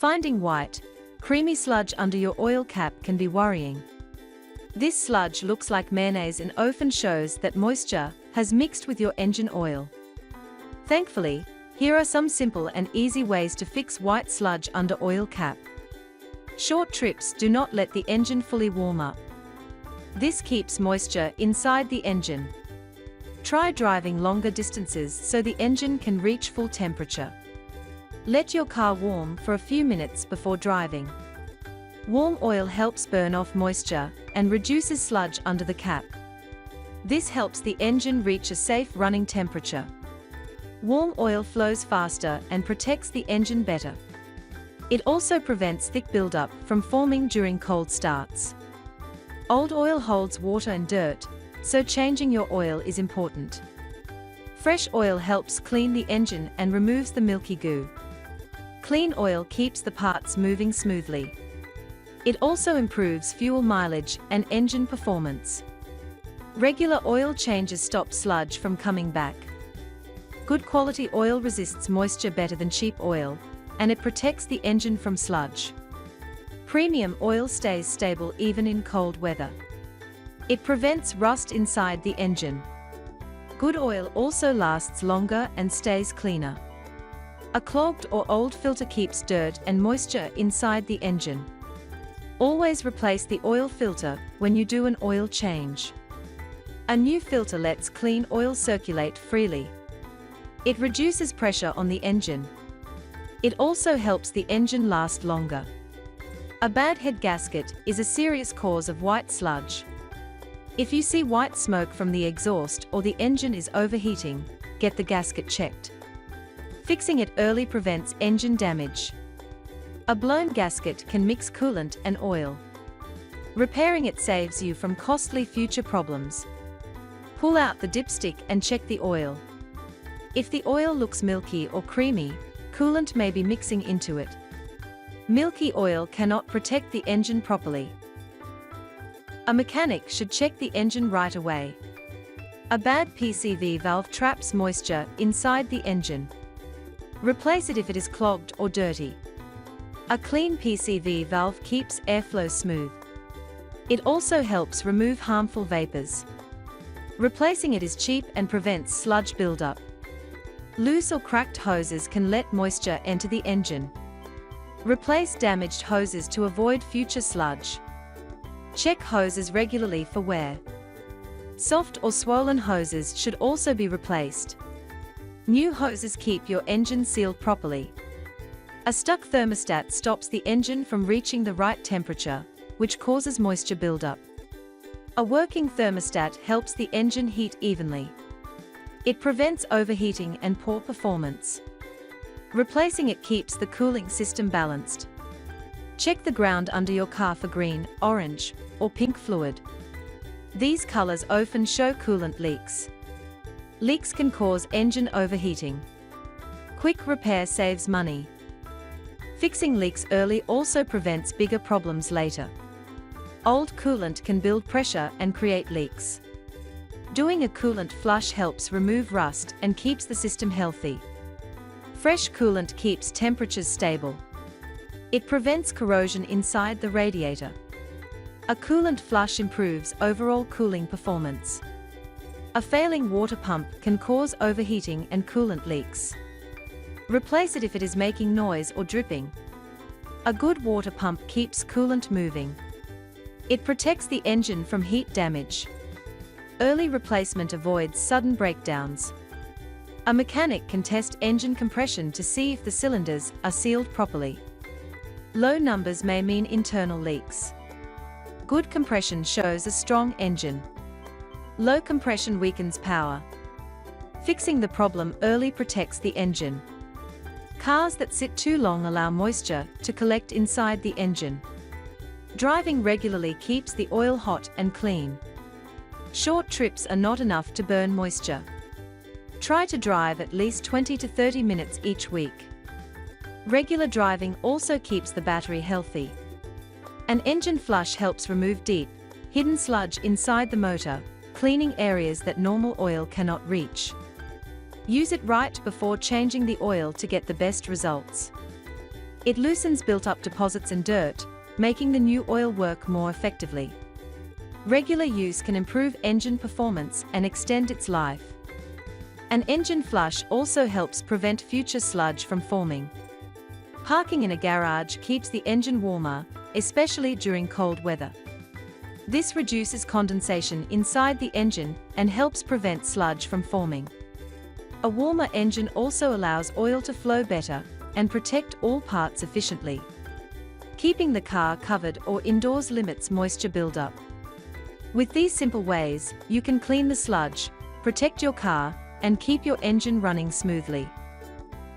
Finding white, creamy sludge under your oil cap can be worrying. This sludge looks like mayonnaise and often shows that moisture has mixed with your engine oil. Thankfully, here are some simple and easy ways to fix white sludge under oil cap. Short trips do not let the engine fully warm up. This keeps moisture inside the engine. Try driving longer distances so the engine can reach full temperature. Let your car warm for a few minutes before driving. Warm oil helps burn off moisture and reduces sludge under the cap. This helps the engine reach a safe running temperature. Warm oil flows faster and protects the engine better. It also prevents thick buildup from forming during cold starts. Old oil holds water and dirt, so changing your oil is important. Fresh oil helps clean the engine and removes the milky goo. Clean oil keeps the parts moving smoothly. It also improves fuel mileage and engine performance. Regular oil changes stop sludge from coming back. Good quality oil resists moisture better than cheap oil, and it protects the engine from sludge. Premium oil stays stable even in cold weather. It prevents rust inside the engine. Good oil also lasts longer and stays cleaner. A clogged or old filter keeps dirt and moisture inside the engine. Always replace the oil filter when you do an oil change. A new filter lets clean oil circulate freely. It reduces pressure on the engine. It also helps the engine last longer. A bad head gasket is a serious cause of white sludge. If you see white smoke from the exhaust or the engine is overheating, get the gasket checked. Fixing it early prevents engine damage. A blown gasket can mix coolant and oil. Repairing it saves you from costly future problems. Pull out the dipstick and check the oil. If the oil looks milky or creamy, coolant may be mixing into it. Milky oil cannot protect the engine properly. A mechanic should check the engine right away. A bad PCV valve traps moisture inside the engine. Replace it if it is clogged or dirty. A clean PCV valve keeps airflow smooth. It also helps remove harmful vapors. Replacing it is cheap and prevents sludge buildup. Loose or cracked hoses can let moisture enter the engine. Replace damaged hoses to avoid future sludge. Check hoses regularly for wear. Soft or swollen hoses should also be replaced. New hoses keep your engine sealed properly. A stuck thermostat stops the engine from reaching the right temperature, which causes moisture buildup. A working thermostat helps the engine heat evenly. It prevents overheating and poor performance. Replacing it keeps the cooling system balanced. Check the ground under your car for green, orange, or pink fluid. These colors often show coolant leaks. Leaks can cause engine overheating. Quick repair saves money. Fixing leaks early also prevents bigger problems later. Old coolant can build pressure and create leaks. Doing a coolant flush helps remove rust and keeps the system healthy. Fresh coolant keeps temperatures stable. It prevents corrosion inside the radiator. A coolant flush improves overall cooling performance. A failing water pump can cause overheating and coolant leaks. Replace it if it is making noise or dripping. A good water pump keeps coolant moving. It protects the engine from heat damage. Early replacement avoids sudden breakdowns. A mechanic can test engine compression to see if the cylinders are sealed properly. Low numbers may mean internal leaks. Good compression shows a strong engine. Low compression weakens power. Fixing the problem early protects the engine. Cars that sit too long allow moisture to collect inside the engine. Driving regularly keeps the oil hot and clean. Short trips are not enough to burn moisture. Try to drive at least 20 to 30 minutes each week. Regular driving also keeps the battery healthy. An engine flush helps remove deep, hidden sludge inside the motor, cleaning areas that normal oil cannot reach. Use it right before changing the oil to get the best results. It loosens built-up deposits and dirt, making the new oil work more effectively. Regular use can improve engine performance and extend its life. An engine flush also helps prevent future sludge from forming. Parking in a garage keeps the engine warmer, especially during cold weather. This reduces condensation inside the engine and helps prevent sludge from forming. A warmer engine also allows oil to flow better and protect all parts efficiently. Keeping the car covered or indoors limits moisture buildup. With these simple ways, you can clean the sludge, protect your car, and keep your engine running smoothly.